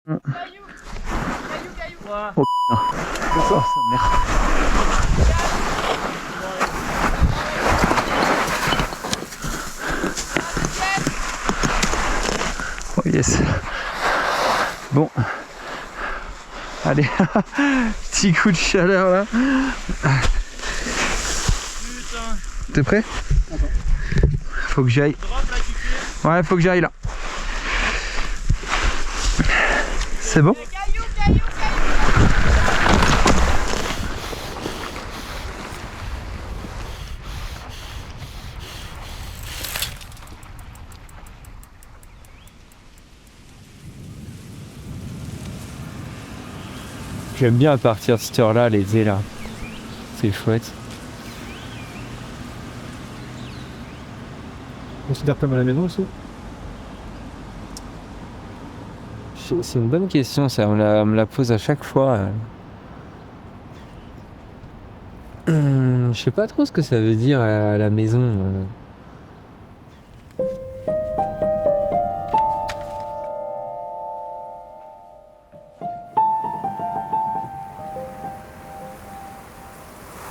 Oh putain. Oh, sa mère. Oh yes. Bon. Allez. Petit coup de chaleur là. T'es prêt? Faut que j'aille. Ouais, faut que j'aille là. C'est bon? J'aime bien partir cette heure-là, l'été là. C'est chouette. On considère comme à la maison aussi? C'est une bonne question, ça. On me la pose à chaque fois. Je sais pas trop ce que ça veut dire à la maison.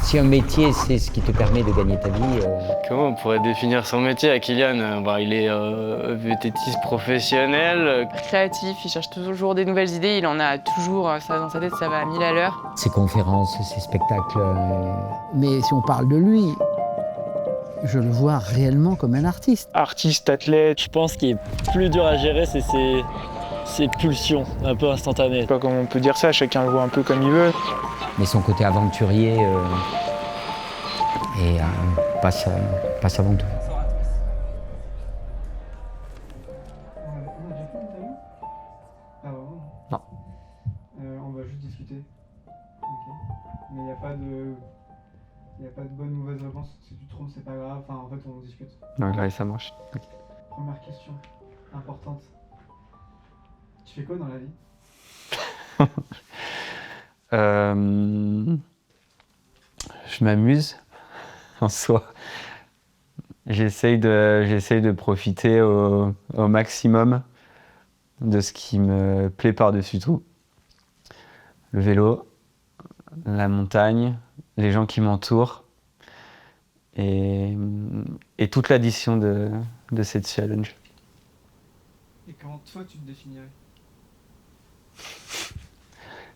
Si un métier, c'est ce qui te permet de gagner ta vie. Comment on pourrait définir son métier à Kylian? Il est VTTiste professionnel. Créatif, il cherche toujours des nouvelles idées, il en a toujours ça dans sa tête, ça va à 1000 à l'heure. Ses conférences, ses spectacles. Mais si on parle de lui, je le vois réellement comme un artiste. Artiste, athlète. Je pense qu'il est plus dur à gérer, c'est ses pulsions un peu instantanées. Je sais pas comment on peut dire ça, chacun le voit un peu comme il veut. Mais son côté aventurier passe avant tout. Non. On va juste discuter. Ok. Mais il n'y a pas de bonne ou mauvaise réponse. Si tu te trompes, c'est pas grave. Enfin, en fait, on discute. Donc là, ça marche. Okay. Première question importante. Tu fais quoi dans la vie? Je m'amuse en soi. J'essaye de profiter au maximum de ce qui me plaît par-dessus tout. Le vélo, la montagne, les gens qui m'entourent et toute l'addition de cette challenge. Et comment toi tu te définirais?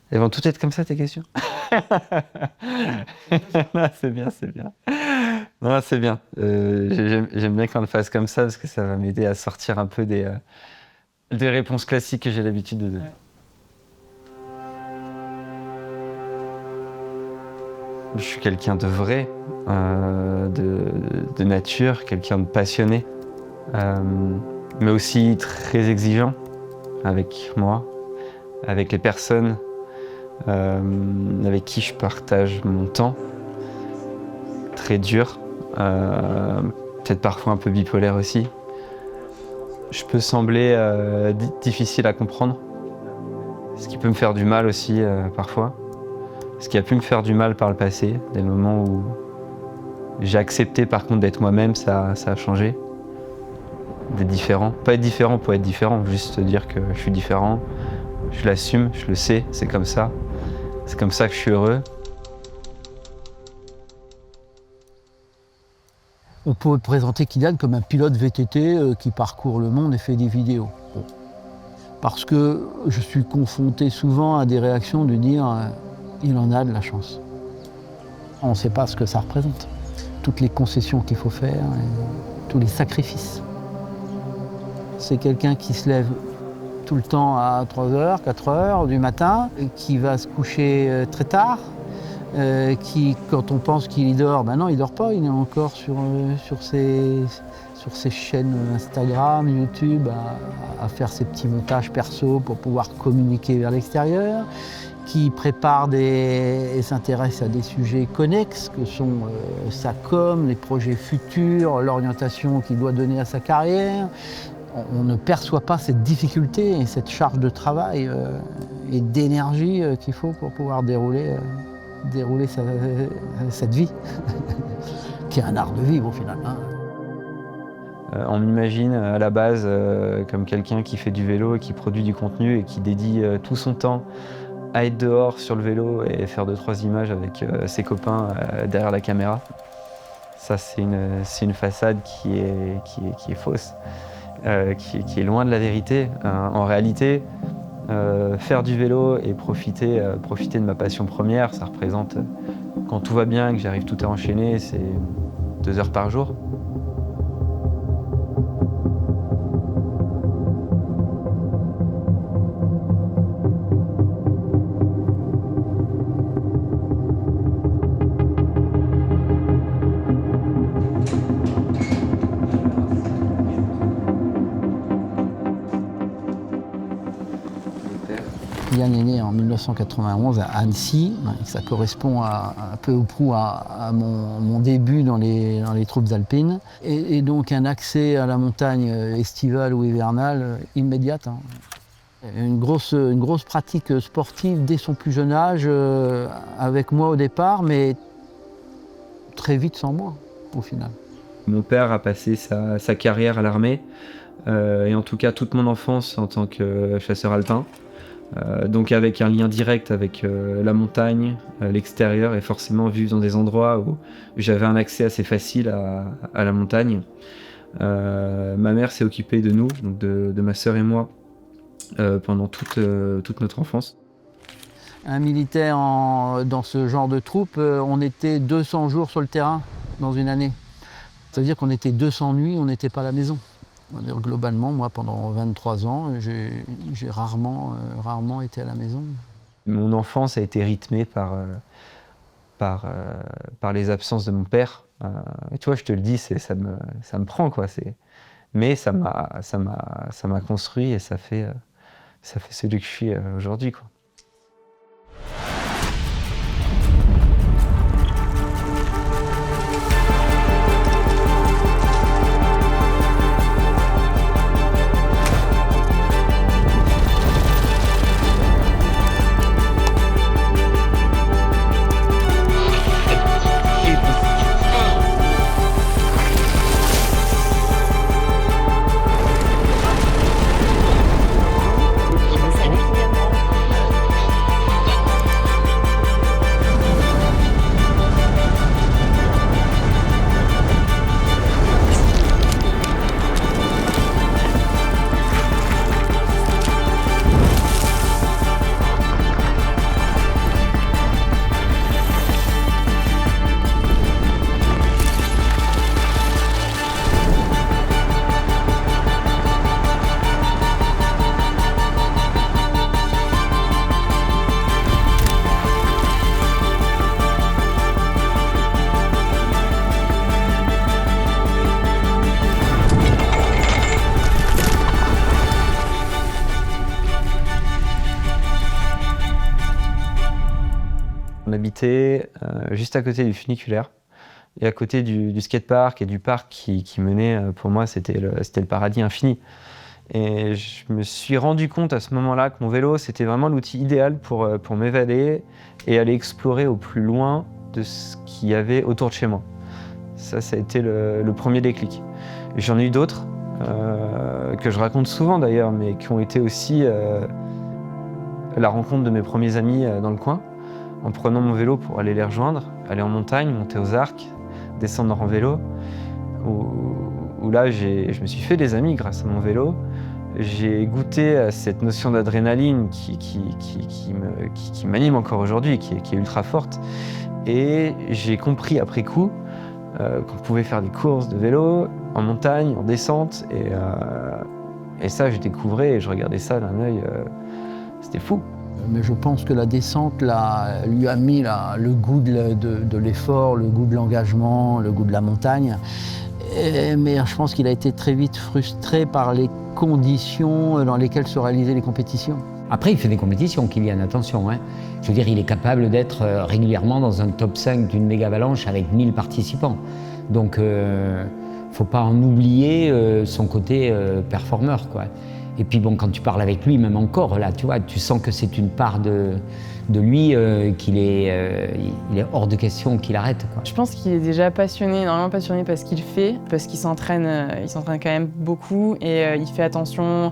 Elles vont toutes être comme ça, tes questions? Non, c'est bien, c'est bien. Non, c'est bien. J'aime bien qu'on le fasse comme ça parce que ça va m'aider à sortir un peu des réponses classiques que j'ai l'habitude de donner. Ouais. Je suis quelqu'un de vrai, de nature, quelqu'un de passionné, mais aussi très exigeant avec moi, avec les personnes avec qui je partage mon temps, très dur, peut-être parfois un peu bipolaire aussi. Je peux sembler difficile à comprendre, ce qui peut me faire du mal aussi parfois, ce qui a pu me faire du mal par le passé, des moments où j'ai accepté par contre d'être moi-même, ça a changé, d'être différent. Pas être différent pour être différent, juste dire que je suis différent, je l'assume, je le sais, c'est comme ça. C'est comme ça que je suis heureux. On peut présenter Kylian comme un pilote VTT qui parcourt le monde et fait des vidéos. Parce que je suis confronté souvent à des réactions de dire il en a de la chance. On ne sait pas ce que ça représente. Toutes les concessions qu'il faut faire, tous les sacrifices. C'est quelqu'un qui se lève tout le temps à 3h, 4h du matin, qui va se coucher très tard, qui, quand on pense qu'il dort, ben non, il dort pas, il est encore sur ses chaînes Instagram, YouTube, à faire ses petits montages perso pour pouvoir communiquer vers l'extérieur, qui prépare et s'intéresse à des sujets connexes que sont sa com, les projets futurs, l'orientation qu'il doit donner à sa carrière. On ne perçoit pas cette difficulté et cette charge de travail et d'énergie qu'il faut pour pouvoir dérouler cette vie, qui est un art de vivre au final. On m'imagine à la base comme quelqu'un qui fait du vélo et qui produit du contenu et qui dédie tout son temps à être dehors sur le vélo et faire 2-3 images avec ses copains derrière la caméra. Ça, c'est une façade qui est fausse, qui est loin de la vérité. En réalité, faire du vélo et profiter de ma passion première, ça représente, quand tout va bien, que j'arrive tout à enchaîner, c'est 2 heures par jour. Kylian est né en 1991 à Annecy. Ça correspond un peu ou prou à mon début dans les troupes alpines. Et donc un accès à la montagne estivale ou hivernale immédiate. Une grosse pratique sportive dès son plus jeune âge, avec moi au départ, mais très vite sans moi au final. Mon père a passé sa carrière à l'armée, et en tout cas toute mon enfance en tant que chasseur alpin. Donc avec un lien direct avec la montagne, l'extérieur, et forcément vivre dans des endroits où j'avais un accès assez facile à la montagne. Ma mère s'est occupée de nous, donc de ma sœur et moi, pendant toute notre enfance. Un militaire dans ce genre de troupe, on était 200 jours sur le terrain dans une année. Ça veut dire qu'on était 200 nuits, on n'était pas à la maison. Globalement, moi, pendant 23 ans, j'ai rarement été à la maison. Mon enfance a été rythmée par les absences de mon père. Et tu vois, je te le dis, ça me prend, quoi. Mais ça m'a construit et ça fait celui que je suis aujourd'hui, quoi. On habitait juste à côté du funiculaire et à côté du skatepark et du parc qui menait, pour moi, c'était le paradis infini. Et je me suis rendu compte à ce moment-là que mon vélo, c'était vraiment l'outil idéal pour m'évader et aller explorer au plus loin de ce qu'il y avait autour de chez moi. Ça a été le premier déclic. J'en ai eu d'autres, que je raconte souvent d'ailleurs, mais qui ont été aussi la rencontre de mes premiers amis dans le coin, en prenant mon vélo pour aller les rejoindre, aller en montagne, monter aux arcs, descendre en vélo, où là je me suis fait des amis grâce à mon vélo. J'ai goûté à cette notion d'adrénaline qui m'anime encore aujourd'hui, qui est ultra forte. Et j'ai compris après coup qu'on pouvait faire des courses de vélo en montagne, en descente. Et ça, je découvrais et je regardais ça d'un œil, c'était fou. Mais je pense que la descente lui a mis le goût de l'effort, le goût de l'engagement, le goût de la montagne. Mais je pense qu'il a été très vite frustré par les conditions dans lesquelles se réalisaient les compétitions. Après, il fait des compétitions, Kylian, attention. Hein. Je veux dire, il est capable d'être régulièrement dans un top 5 d'une méga-avalanche avec 1000 participants. Donc, faut pas en oublier son côté performeur, quoi. Et puis bon, quand tu parles avec lui, même encore, là, tu vois, tu sens que c'est une part de lui qu'il est, il est hors de question qu'il arrête, quoi. Je pense qu'il est déjà passionné, énormément passionné par ce qu'il fait, parce qu'il s'entraîne quand même beaucoup et il fait attention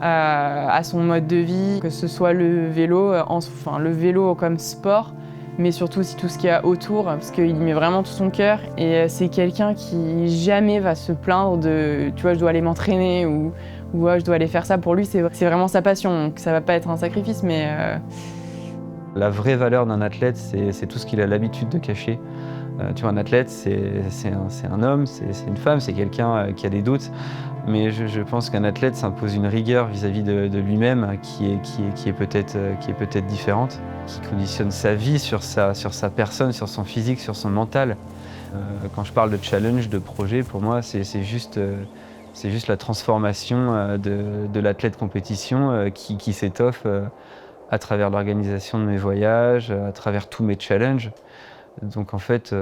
à son mode de vie, que ce soit le vélo, le vélo comme sport, mais surtout aussi tout ce qu'il y a autour, parce qu'il y met vraiment tout son cœur. Et c'est quelqu'un qui jamais va se plaindre de « tu vois, je dois aller m'entraîner » ou « je dois aller faire ça ». Pour lui, c'est vraiment sa passion, donc ça va pas être un sacrifice, mais... La vraie valeur d'un athlète, c'est tout ce qu'il a l'habitude de cacher. Tu vois, un athlète, c'est un homme, c'est une femme, c'est quelqu'un qui a des doutes. Mais je pense qu'un athlète s'impose une rigueur vis-à-vis de lui-même qui est peut-être différente, qui conditionne sa vie sur sa personne, sur son physique, sur son mental. Quand je parle de challenge, de projet, pour moi, c'est juste la transformation de l'athlète compétition qui s'étoffe à travers l'organisation de mes voyages, à travers tous mes challenges. Donc en fait,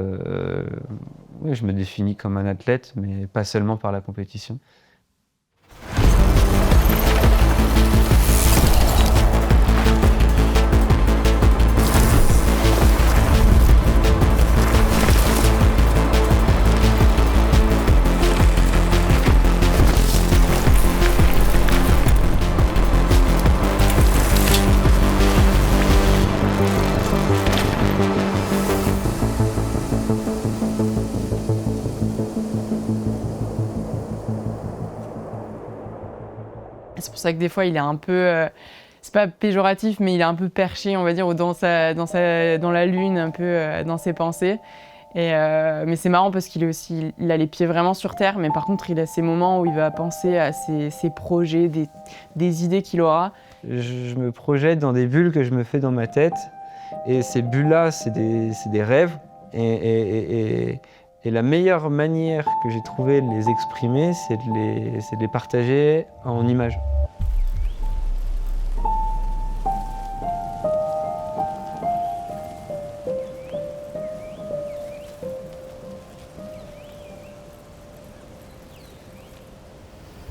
oui, je me définis comme un athlète, mais pas seulement par la compétition. C'est pour ça que des fois, il est un peu, c'est pas péjoratif, mais il est un peu perché, on va dire, ou dans la lune, un peu dans ses pensées. Mais c'est marrant parce qu'il a les pieds vraiment sur terre, mais par contre, il a ces moments où il va penser à ses projets, des idées qu'il aura. Je me projette dans des bulles que je me fais dans ma tête, et ces bulles-là, c'est des rêves. Et la meilleure manière que j'ai trouvé de les exprimer, c'est de les partager en images.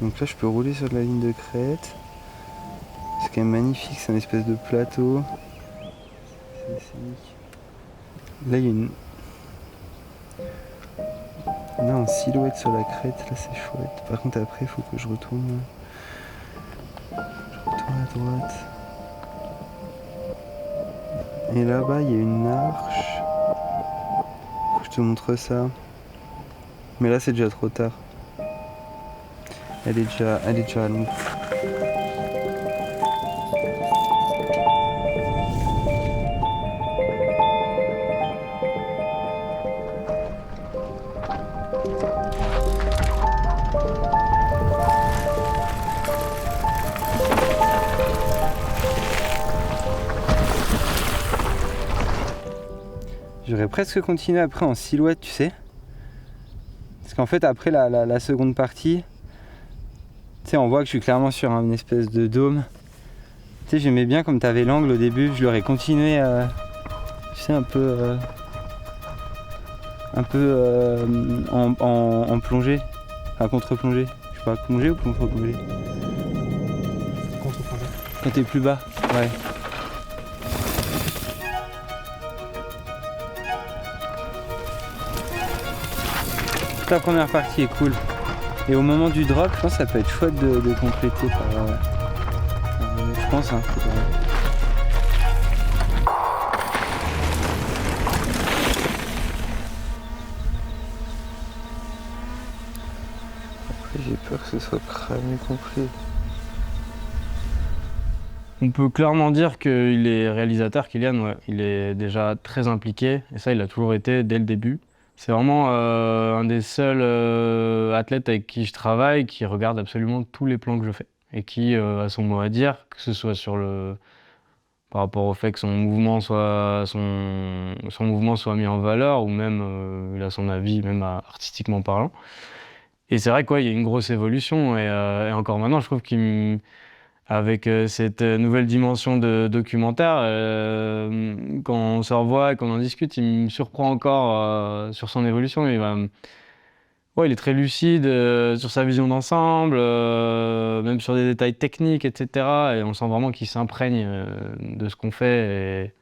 Donc là, je peux rouler sur la ligne de crête. C'est quand même magnifique, c'est un espèce de plateau. C'est scénique. Là, il y a une... Là, en silhouette sur la crête, là, c'est chouette. Par contre, après, il faut que je retourne à droite. Et là-bas, il y a une arche. Faut que je te montre ça. Mais là, c'est déjà trop tard. Elle est déjà longue. J'aurais presque continué après en silhouette, tu sais. Parce qu'en fait, après la seconde partie, tu sais, on voit que je suis clairement sur une espèce de dôme. Tu sais, j'aimais bien comme tu avais l'angle au début, je l'aurais continué, tu sais, un peu en plongée, enfin contre-plongée. Je sais pas, plongée ou contre-plongée? Contre-plongée. Quand t'es plus bas, ouais. La première partie est cool. Et au moment du drop, je pense que ça peut être chouette de compléter par... je pense, hein. Après, j'ai peur que ce soit cramé complet. On peut clairement dire qu'il est réalisateur, Kylian, ouais. Il est déjà très impliqué, et ça, il a toujours été dès le début. C'est vraiment un des seuls athlètes avec qui je travaille qui regarde absolument tous les plans que je fais et qui a son mot à dire, que ce soit par rapport au fait que son mouvement soit mis en valeur ou même il a son avis, même artistiquement parlant. Et c'est vrai qu'il y a une grosse évolution et encore maintenant, je trouve qu'avec cette nouvelle dimension de documentaire, quand on se revoit et qu'on en discute, il me surprend encore sur son évolution. Ouais, il est très lucide sur sa vision d'ensemble, même sur des détails techniques, etc. Et on sent vraiment qu'il s'imprègne de ce qu'on fait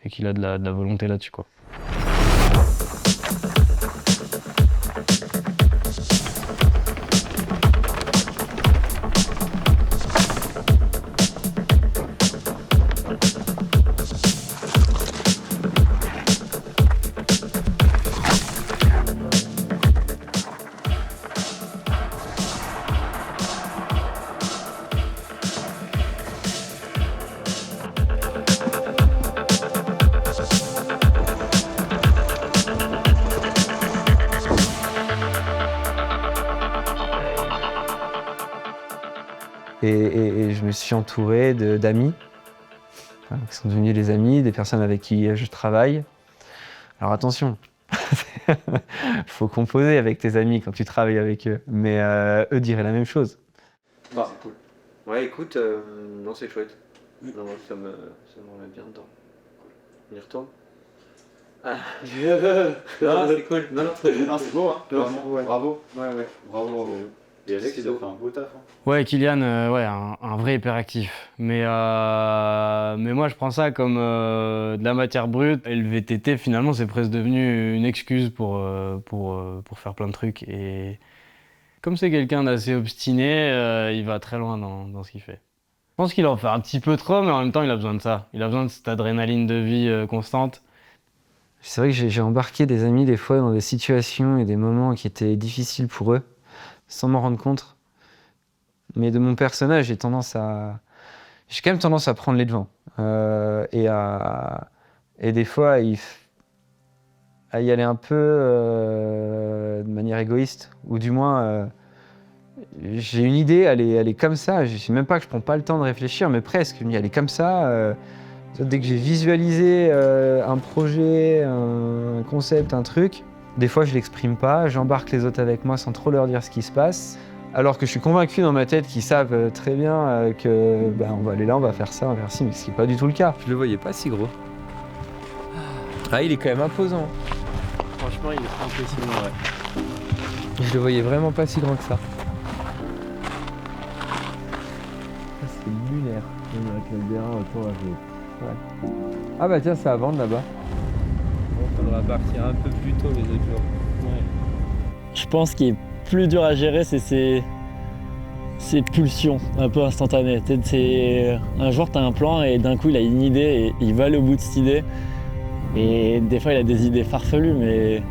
et qu'il a de la volonté là-dessus, quoi. Et je me suis entouré d'amis, qui sont devenus des amis, des personnes avec qui je travaille. Alors attention, faut composer avec tes amis quand tu travailles avec eux, mais eux diraient la même chose. Bah, c'est cool. Ouais, écoute, non, c'est chouette. Non, ça me remet bien dedans. On y retourne. Ah, non, c'est cool. Non, C'est beau, hein. ouais. Bravo. Ouais, bravo. Et Alex, il a fait un beau taf. Hein. Ouais, Kylian, ouais, un vrai hyperactif. Mais moi, je prends ça comme de la matière brute. Et le VTT, finalement, c'est presque devenu une excuse pour faire plein de trucs. Et comme c'est quelqu'un d'assez obstiné, il va très loin dans ce qu'il fait. Je pense qu'il en fait un petit peu trop, mais en même temps, il a besoin de ça. Il a besoin de cette adrénaline de vie constante. C'est vrai que j'ai embarqué des amis des fois dans des situations et des moments qui étaient difficiles pour eux, sans m'en rendre compte. Mais de mon personnage, j'ai quand même tendance à prendre les devants. Et des fois, à y aller un peu de manière égoïste. Ou du moins, j'ai une idée, elle est comme ça. Je ne sais même pas que je prends pas le temps de réfléchir, mais presque. Je me dis, elle est comme ça. Dès que j'ai visualisé un projet, un concept, un truc, des fois je l'exprime pas, j'embarque les autres avec moi sans trop leur dire ce qui se passe, alors que je suis convaincu dans ma tête qu'ils savent très bien que on va aller là, on va faire ça, on va faire ci, mais ce qui n'est pas du tout le cas. Je le voyais pas si gros. Ah, il est quand même imposant. Franchement, il est impressionnant, ouais. Je le voyais vraiment pas si grand que ça. C'est lunaire. Avec le terrain autour là. Ouais. Ah bah tiens, c'est à vendre là-bas. Il faudra partir un peu plus tôt les autres jours. Ouais. Je pense qu'il est plus dur à gérer, c'est ces pulsions un peu instantanées. Un jour, tu as un plan et d'un coup, il a une idée et il va aller au bout de cette idée. Et des fois, il a des idées farfelues, mais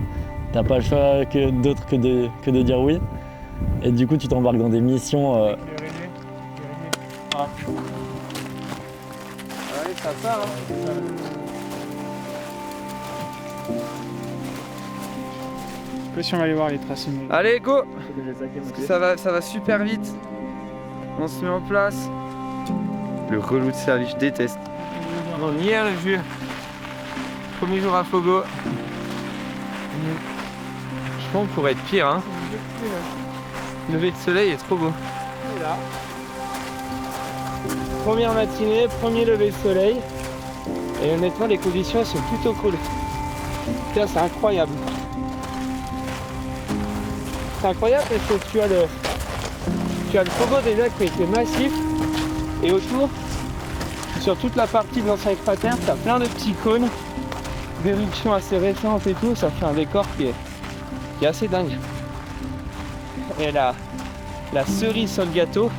t'as pas le choix d'autre que de dire oui. Et du coup, tu t'embarques dans des missions. Ah. Ouais, ça part, hein. Je sais pas si on va aller voir les tracés. Mais... Allez, go! Parce que ça va super vite. On se met en place. Le relou de service, je déteste. Bon, hier, le vieux. Premier jour à Fogo. Je pense qu'on pourrait être pire, hein. Le lever de soleil est trop beau. Et là. Première matinée, premier lever de soleil. Et honnêtement, les conditions sont plutôt cool. Putain, c'est incroyable. C'est incroyable parce que tu as le Fogo déjà qui a été massif. Et autour, sur toute la partie de l'ancien cratère, tu as plein de petits cônes d'éruptions assez récentes et tout. Ça fait un décor qui est assez dingue. Et la cerise sur le gâteau,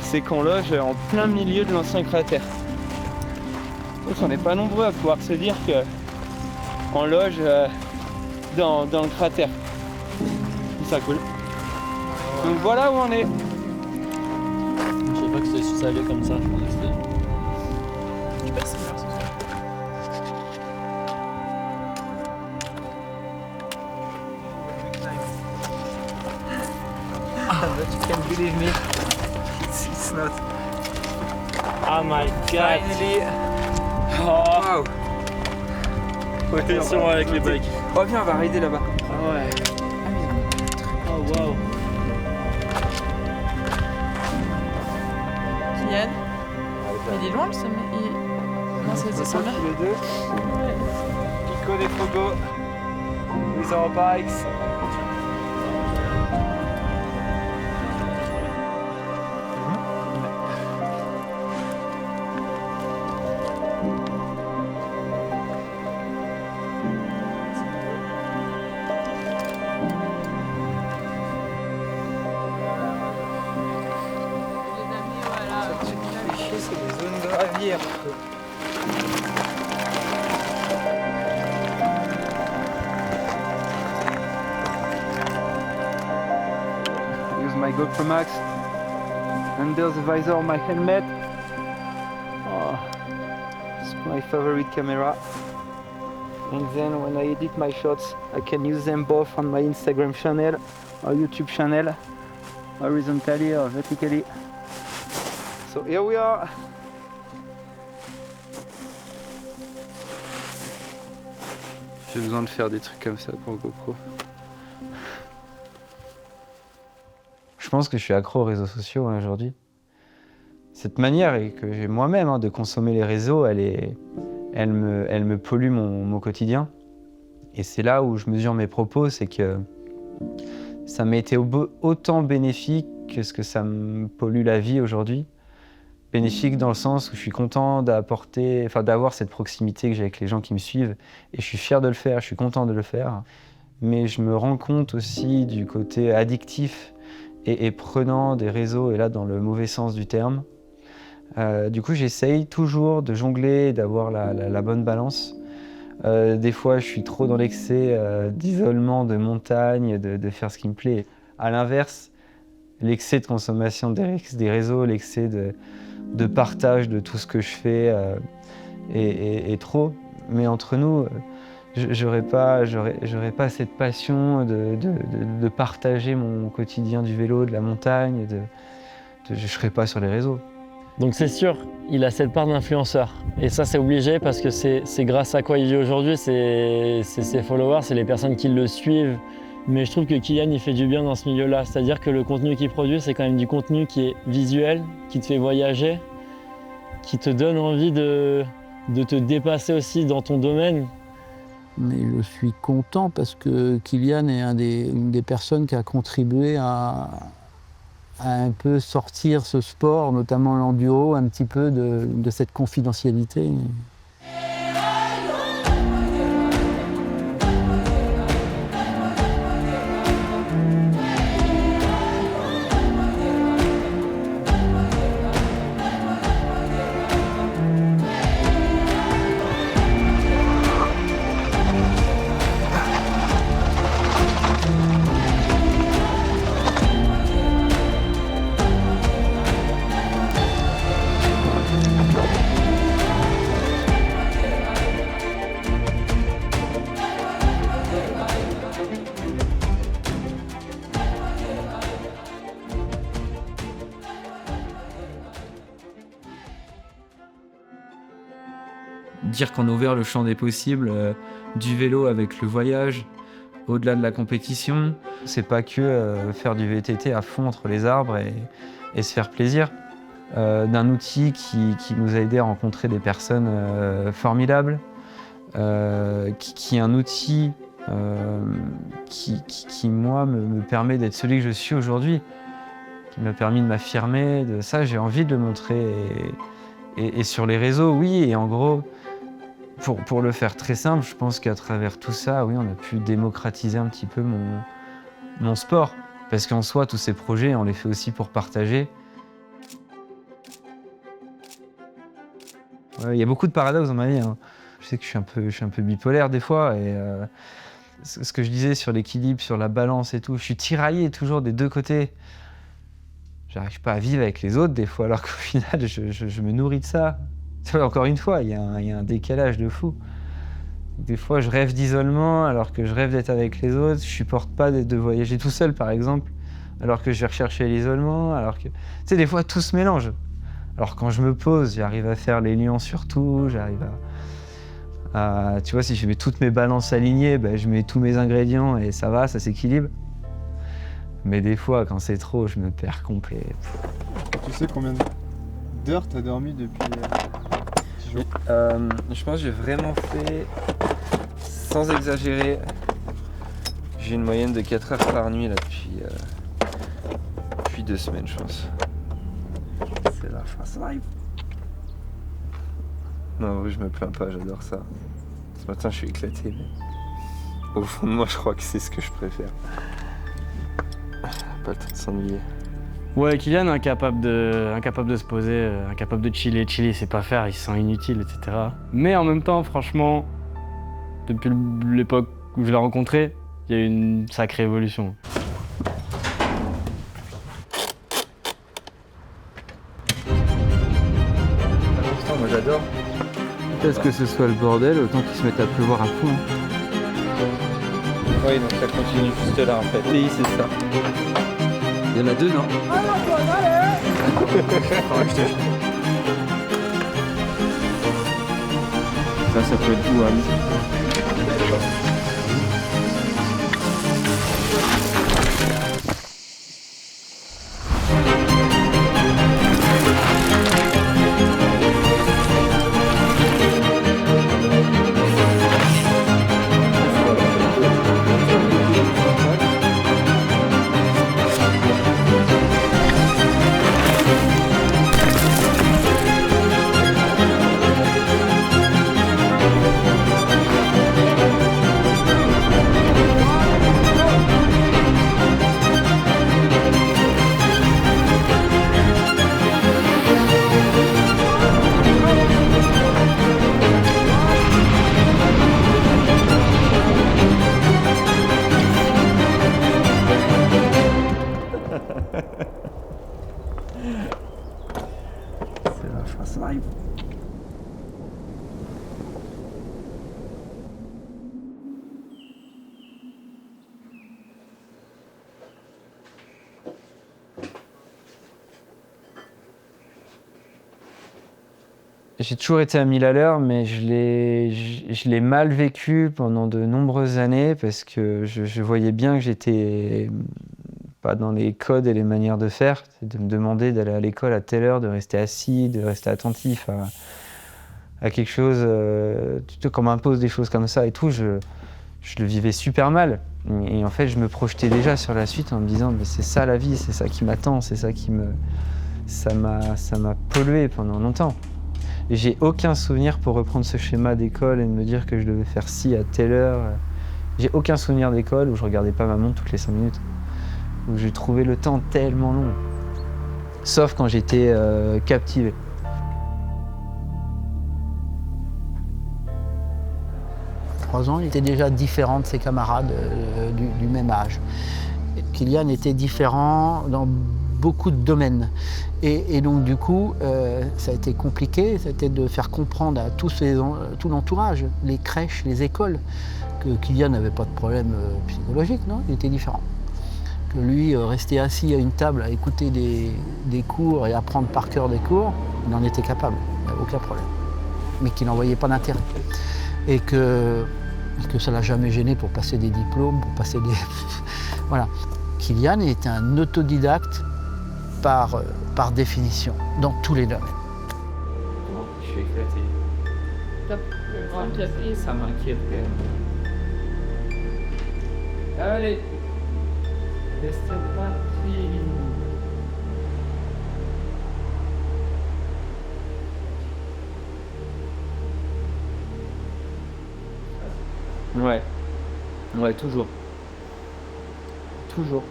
c'est qu'on loge en plein milieu de l'ancien cratère. Donc on n'est pas nombreux à pouvoir se dire qu'on loge dans le cratère. C'est ça cool. Donc voilà où on est. Je sais pas que c'était salé comme ça, je pensais que c'était... But you can believe me. It's not. Oh my god! Finally. Oh. Wow. Attention avec les bikes. Oh viens, on va rider là-bas. Ah ouais. Oh wow. Kylian, il est loin le sommet. Non, c'est sommet. Les deux. Pico des Fogo. With our bikes. Use my GoPro Max under the visor of my helmet. Oh, it's my favorite camera. And then when I edit my shots, I can use them both on my Instagram channel or YouTube channel, horizontally or vertically. So here we are. J'ai besoin de faire des trucs comme ça pour GoPro. Je pense que je suis accro aux réseaux sociaux aujourd'hui. Cette manière que j'ai moi-même de consommer les réseaux, elle me pollue mon quotidien. Et c'est là où je mesure mes propos, c'est que ça m'a été autant bénéfique que ce que ça me pollue la vie aujourd'hui. Bénéfique dans le sens où je suis content d'avoir cette proximité que j'ai avec les gens qui me suivent. Et je suis fier de le faire, je suis content de le faire. Mais je me rends compte aussi du côté addictif et prenant des réseaux, et là dans le mauvais sens du terme. Du coup, j'essaye toujours de jongler, d'avoir la bonne balance. Des fois, je suis trop dans l'excès d'isolement, de montagne, de faire ce qui me plaît. À l'inverse, l'excès de consommation des réseaux, l'excès de partage de tout ce que je fais est trop. Mais entre nous, j'aurais pas cette passion de partager mon quotidien du vélo, de la montagne. Je serais pas sur les réseaux. Donc c'est sûr, il a cette part d'influenceur. Et ça, c'est obligé parce que c'est grâce à quoi il vit aujourd'hui, c'est ses followers, c'est les personnes qui le suivent. Mais je trouve que Kylian, il fait du bien dans ce milieu-là. C'est-à-dire que le contenu qu'il produit, c'est quand même du contenu qui est visuel, qui te fait voyager, qui te donne envie de te dépasser aussi dans ton domaine. Mais je suis content parce que Kylian est une des personnes qui a contribué à un peu sortir ce sport, notamment l'enduro, un petit peu de cette confidentialité. Dire qu'on a ouvert le champ des possibles du vélo avec le voyage, au-delà de la compétition, c'est pas que faire du VTT à fond entre les arbres et se faire plaisir. D'un outil qui nous a aidé à rencontrer des personnes formidables, qui est un outil qui moi, me permet d'être celui que je suis aujourd'hui, qui m'a permis de m'affirmer. De ça, j'ai envie de le montrer. Et sur les réseaux, oui, et en gros, pour le faire très simple, je pense qu'à travers tout ça, oui, on a pu démocratiser un petit peu mon sport. Parce qu'en soi, tous ces projets, on les fait aussi pour partager. Il y a beaucoup de paradoxes dans ma vie. Je sais que je suis un peu bipolaire des fois. Et ce que je disais sur l'équilibre, sur la balance et tout, je suis tiraillé toujours des deux côtés. J'arrive pas à vivre avec les autres des fois, alors qu'au final, je me nourris de ça. Encore une fois, il y a un décalage de fou. Des fois, je rêve d'isolement alors que je rêve d'être avec les autres. Je supporte pas de voyager tout seul, par exemple, alors que je vais rechercher l'isolement. Alors que, tu sais, des fois, tout se mélange. Alors quand je me pose, j'arrive à faire les liens sur tout. J'arrive à tu vois, si je mets toutes mes balances alignées, je mets tous mes ingrédients et ça va, ça s'équilibre. Mais des fois, quand c'est trop, je me perds complet. Tu sais combien d'heures t'as dormi depuis 10 jours? Je pense que j'ai vraiment fait, sans exagérer, j'ai une moyenne de 4 heures par nuit là depuis 2 semaines, je pense. C'est la face live. Non, je me plains pas, j'adore ça. Ce matin, je suis éclaté, mais au fond de moi, je crois que c'est ce que je préfère. Pas le temps de s'ennuyer. Ouais, Kylian incapable de se poser, incapable de chiller. Chiller, c'est pas faire, il se sent inutile, etc. Mais en même temps, franchement, depuis l'époque où je l'ai rencontré, il y a eu une sacrée évolution. Moi j'adore. Est-ce que ce soit le bordel, autant qu'ils se mettent à pleuvoir à fond. Oui, donc ça continue juste là en fait. Oui, c'est ça. Il y en a deux, non? Ça peut être tout, hein. J'ai toujours été à 1000 à l'heure, mais je l'ai mal vécu pendant de nombreuses années parce que je voyais bien que j'étais pas dans les codes et les manières de faire. C'est de me demander d'aller à l'école à telle heure, de rester assis, de rester attentif à quelque chose, quand on m'impose des choses comme ça et tout, je le vivais super mal. Et en fait, je me projetais déjà sur la suite en me disant mais c'est ça la vie, c'est ça qui m'attend, c'est ça qui me... Ça m'a pollué pendant longtemps. Et j'ai aucun souvenir pour reprendre ce schéma d'école et de me dire que je devais faire ci à telle heure. J'ai aucun souvenir d'école où je regardais pas ma montre toutes les 5 minutes. Où j'ai trouvé le temps tellement long. Sauf quand j'étais captivé. À 3 ans, il était déjà différent de ses camarades du même âge. Kylian était différent dans beaucoup de domaines. Et donc du coup, ça a été compliqué, c'était de faire comprendre à tout l'entourage, les crèches, les écoles, que Kylian n'avait pas de problème psychologique, non, il était différent. Que lui, rester assis à une table à écouter des cours et apprendre par cœur des cours, il en était capable, il n'y avait aucun problème. Mais qu'il n'en voyait pas d'intérêt. Et que ça ne l'a jamais gêné pour passer des diplômes, pour passer des... Voilà. Kylian était un autodidacte par définition, dans tous les domaines. Je suis éclaté. Top. Ça m'inquiète quand même. Allez, c'est parti. Ouais, toujours. Toujours.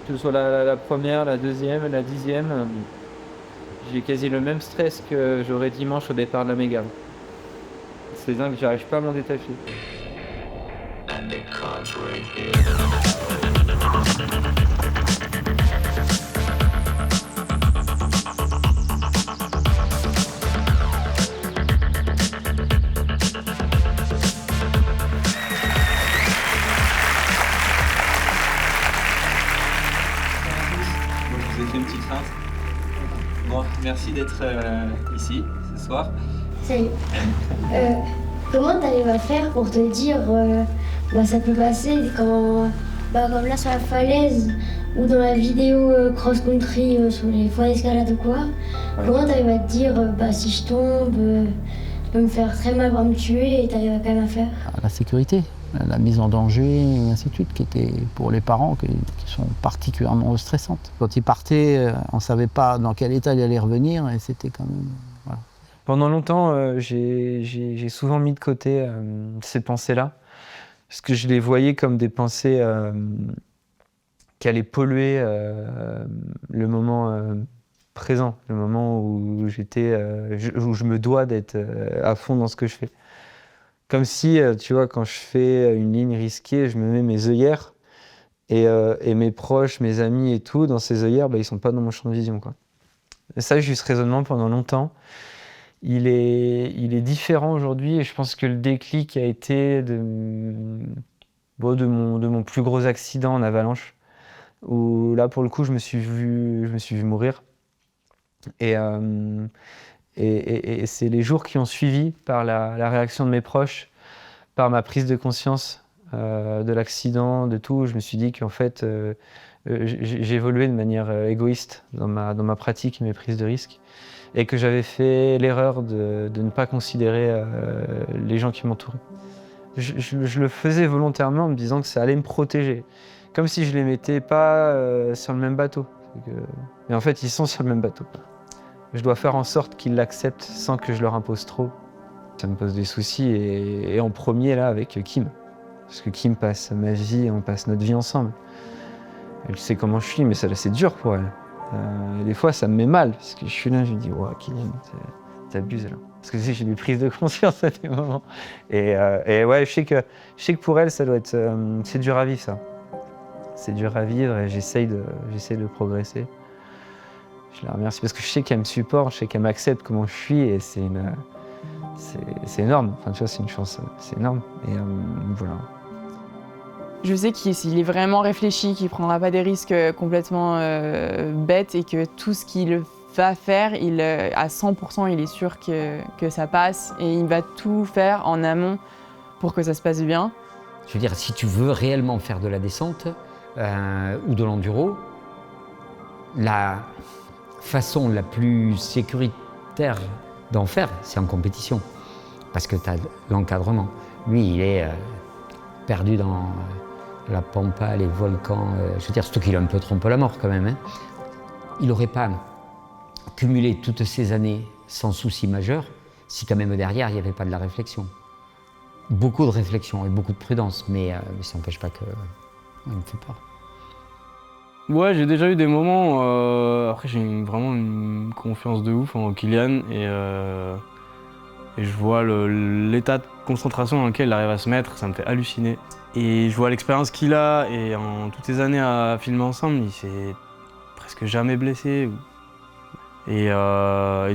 Que ce soit la première, la deuxième, la 10e, j'ai quasi le même stress que j'aurais dimanche au départ de la Mégane. C'est dingue, j'arrive pas à m'en détacher. Je vous ai fait une petite feinte. Bon, merci d'être ici ce soir. Salut. Comment t'arrives à faire pour te dire ça peut passer quand comme là sur la falaise ou dans la vidéo cross-country sur les points d'escalade ou quoi, comment t'arrives à te dire si je tombe, je peux me faire très mal pour me tuer et t'arrives quand même à faire? La sécurité, la mise en danger et ainsi de suite, qui était pour les parents qui sont particulièrement stressantes. Quand ils partaient, on ne savait pas dans quel état ils allaient revenir et c'était quand même... Voilà. Pendant longtemps, j'ai souvent mis de côté ces pensées-là, parce que je les voyais comme des pensées qu'allait polluer le moment présent, le moment où où je me dois d'être à fond dans ce que je fais. Comme si, tu vois, quand je fais une ligne risquée, je me mets mes œillères et mes proches, mes amis et tout, dans ces œillères, bah, ils sont pas dans mon champ de vision, quoi. Et ça, j'ai eu ce raisonnement pendant longtemps. Il est différent aujourd'hui et je pense que le déclic a été de mon plus gros accident en avalanche, où là, pour le coup, je me suis vu mourir. Et c'est les jours qui ont suivi par la réaction de mes proches, par ma prise de conscience de l'accident, de tout. Je me suis dit qu'en fait, j'évoluais de manière égoïste dans ma pratique et mes prises de risques. Et que j'avais fait l'erreur de ne pas considérer les gens qui m'entouraient. Je le faisais volontairement en me disant que ça allait me protéger. Comme si je les mettais pas sur le même bateau. Mais en fait, ils sont sur le même bateau. Je dois faire en sorte qu'ils l'acceptent sans que je leur impose trop. Ça me pose des soucis et en premier là avec Kim. Parce que Kim passe ma vie, on passe notre vie ensemble. Elle sait comment je suis, mais c'est dur pour elle. Des fois, ça me met mal, parce que je suis là, je me dis, ouais, Kylian, t'abuses là. Parce que j'ai des prises de conscience à des moments. Et ouais, je sais que pour elle, ça doit être, c'est dur à vivre ça. C'est dur à vivre et j'essaye de progresser. Je la remercie parce que je sais qu'elle me supporte, je sais qu'elle m'accepte comment je suis et c'est énorme. Enfin, tu vois, c'est une chance, c'est énorme. Et voilà. Je sais qu'il est vraiment réfléchi, qu'il ne prendra pas des risques complètement bêtes et que tout ce qu'il va faire, à 100%, il est sûr que ça passe et il va tout faire en amont pour que ça se passe bien. Je veux dire, si tu veux réellement faire de la descente ou de l'enduro, la façon la plus sécuritaire d'en faire, c'est en compétition. Parce que tu as l'encadrement. Lui, il est perdu dans la pampa, les volcans. Je veux dire, surtout qu'il a un peu trompé la mort quand même. Hein. Il n'aurait pas cumulé toutes ces années sans souci majeur si quand même derrière, il n'y avait pas de la réflexion. Beaucoup de réflexion et beaucoup de prudence, mais ça n'empêche pas qu'il me fait peur. Ouais, j'ai déjà eu des moments. Après, j'ai vraiment une confiance de ouf en Kylian et je vois l'état de concentration dans lequel il arrive à se mettre, ça me fait halluciner. Et je vois l'expérience qu'il a et en toutes ces années à filmer ensemble, il s'est presque jamais blessé. Et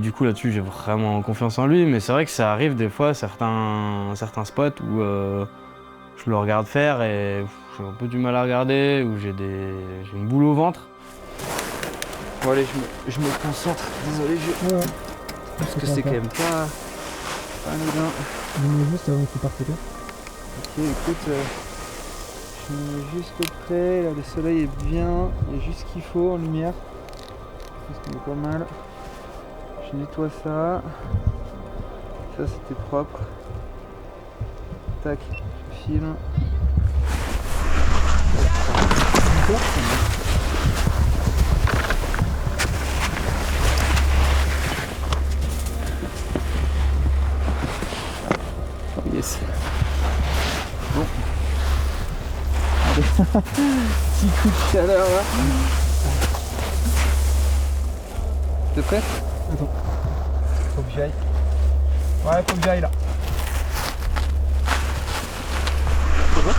du coup là-dessus, j'ai vraiment confiance en lui, mais c'est vrai que ça arrive des fois certains spots où je le regarde faire et j'ai un peu du mal à regarder, où j'ai une boule au ventre. Bon allez, je me concentre, désolé, parce que c'est quand même pas anodin. Dis-moi juste avant que tu partes là. Ok, écoute, je me mets juste près, là le soleil est bien, il y a juste ce qu'il faut en lumière. Je pense qu'on est pas mal. Je nettoie ça. Ça c'était propre. Tac, je filme. Yes. Bon. Allez. Petit coup de chaleur là. T'es prêt? Attends. Faut que j'aille. Ouais, faut que j'aille là. C'est bon?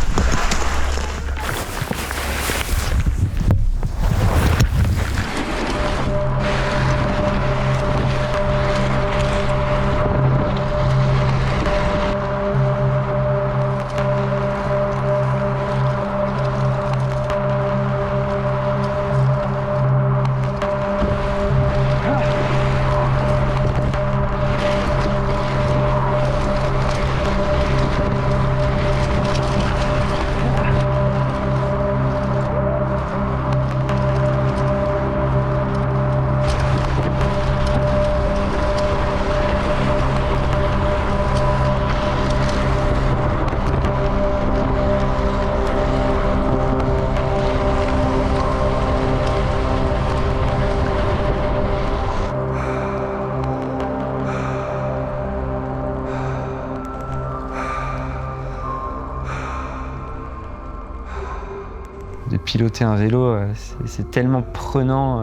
De piloter un vélo, c'est tellement prenant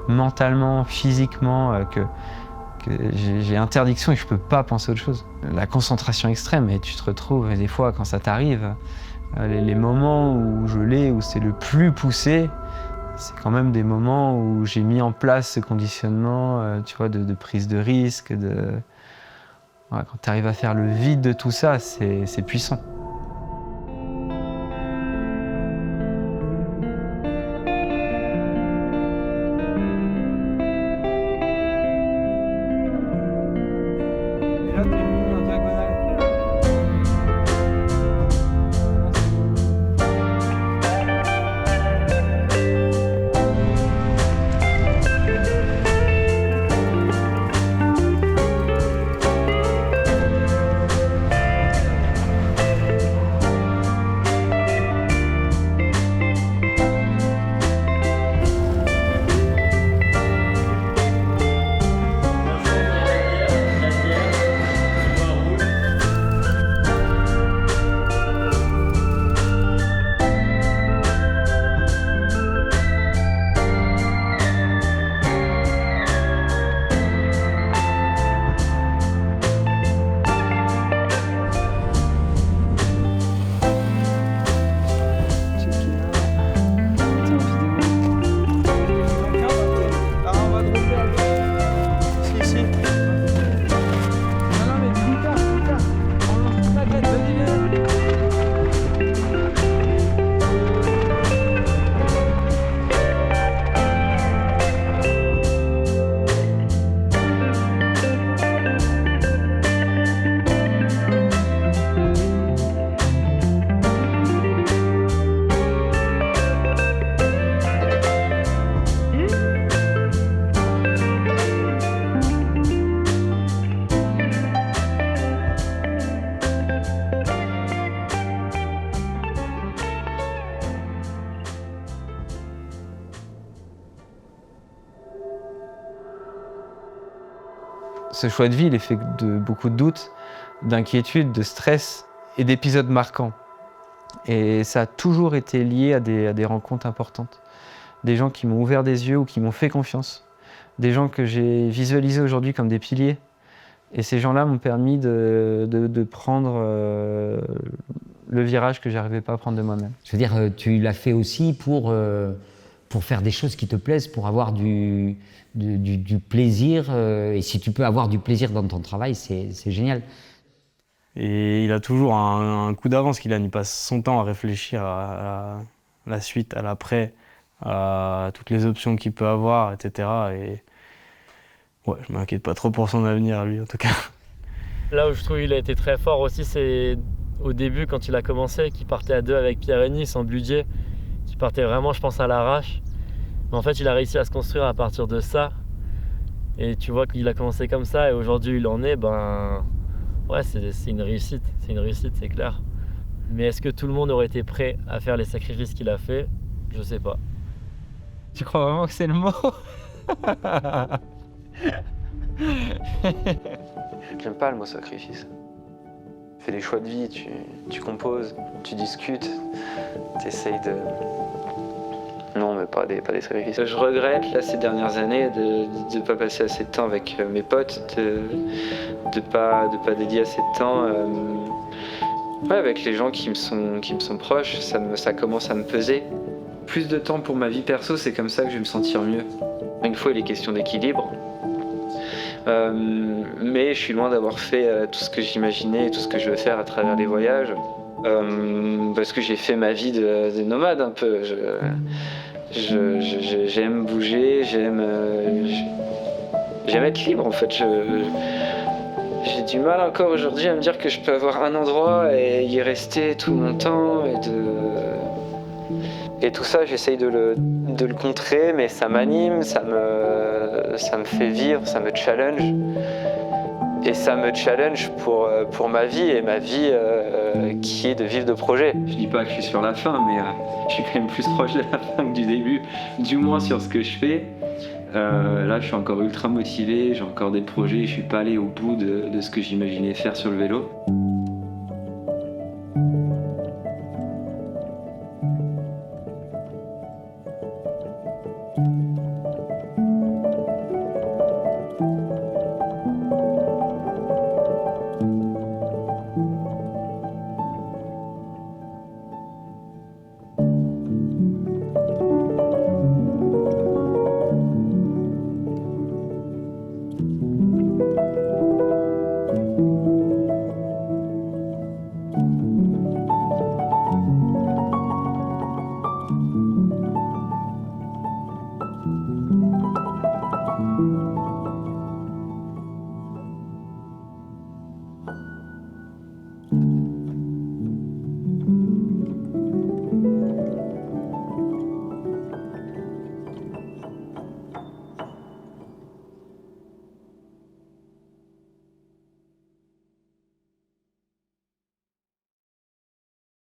mentalement, physiquement, que j'ai interdiction et je peux pas penser à autre chose. La concentration extrême, et tu te retrouves des fois quand ça t'arrive, les moments où je l'ai, où c'est le plus poussé, c'est quand même des moments où j'ai mis en place ce conditionnement, tu vois, de prise de risque. Quand tu arrives à faire le vide de tout ça, c'est puissant. Ce choix de vie, il est fait de beaucoup de doutes, d'inquiétudes, de stress et d'épisodes marquants. Et ça a toujours été lié à des rencontres importantes. Des gens qui m'ont ouvert des yeux ou qui m'ont fait confiance. Des gens que j'ai visualisés aujourd'hui comme des piliers. Et ces gens-là m'ont permis de prendre le virage que j'arrivais pas à prendre de moi-même. Je veux dire, tu l'as fait aussi pour faire des choses qui te plaisent, pour avoir du plaisir. Et si tu peux avoir du plaisir dans ton travail, c'est génial. Et il a toujours un coup d'avance, Kylian. Il passe son temps à réfléchir à la suite, à l'après, à toutes les options qu'il peut avoir, etc. Et ouais, je m'inquiète pas trop pour son avenir, lui, en tout cas. Là où je trouve qu'il a été très fort aussi, c'est au début, quand il a commencé, qu'il partait à deux avec Pierre-Rémy, sans budget, qu'il partait vraiment, je pense, à l'arrache. Mais en fait, il a réussi à se construire à partir de ça. Et tu vois qu'il a commencé comme ça, et aujourd'hui, il en est, ouais, c'est une réussite, c'est clair. Mais est-ce que tout le monde aurait été prêt à faire les sacrifices qu'il a fait? Je sais pas. Tu crois vraiment que c'est le mot? J'aime pas le mot sacrifice. Tu fais des choix de vie, tu composes, tu discutes, tu essayes de... Non, mais pas des sacrifices. Je regrette, là, ces dernières années, de ne pas passer assez de temps avec mes potes, de pas dédier assez de temps avec les gens qui me sont proches. Ça commence à me peser. Plus de temps pour ma vie perso, c'est comme ça que je vais me sentir mieux. Une fois, il est question d'équilibre. Mais je suis loin d'avoir fait tout ce que j'imaginais et tout ce que je veux faire à travers les voyages. Parce que j'ai fait ma vie de nomade un peu. J'aime bouger, j'aime être libre en fait. J'ai du mal encore aujourd'hui à me dire que je peux avoir un endroit et y rester tout mon temps et tout ça, j'essaye de le contrer, mais ça m'anime, ça me fait vivre, ça me challenge. Et ça me challenge pour ma vie, et ma vie qui est de vivre de projets. Je dis pas que je suis sur la fin, mais je suis quand même plus proche de la fin que du début, du moins sur ce que je fais. Là, je suis encore ultra motivé, j'ai encore des projets, je suis pas allé au bout de ce que j'imaginais faire sur le vélo.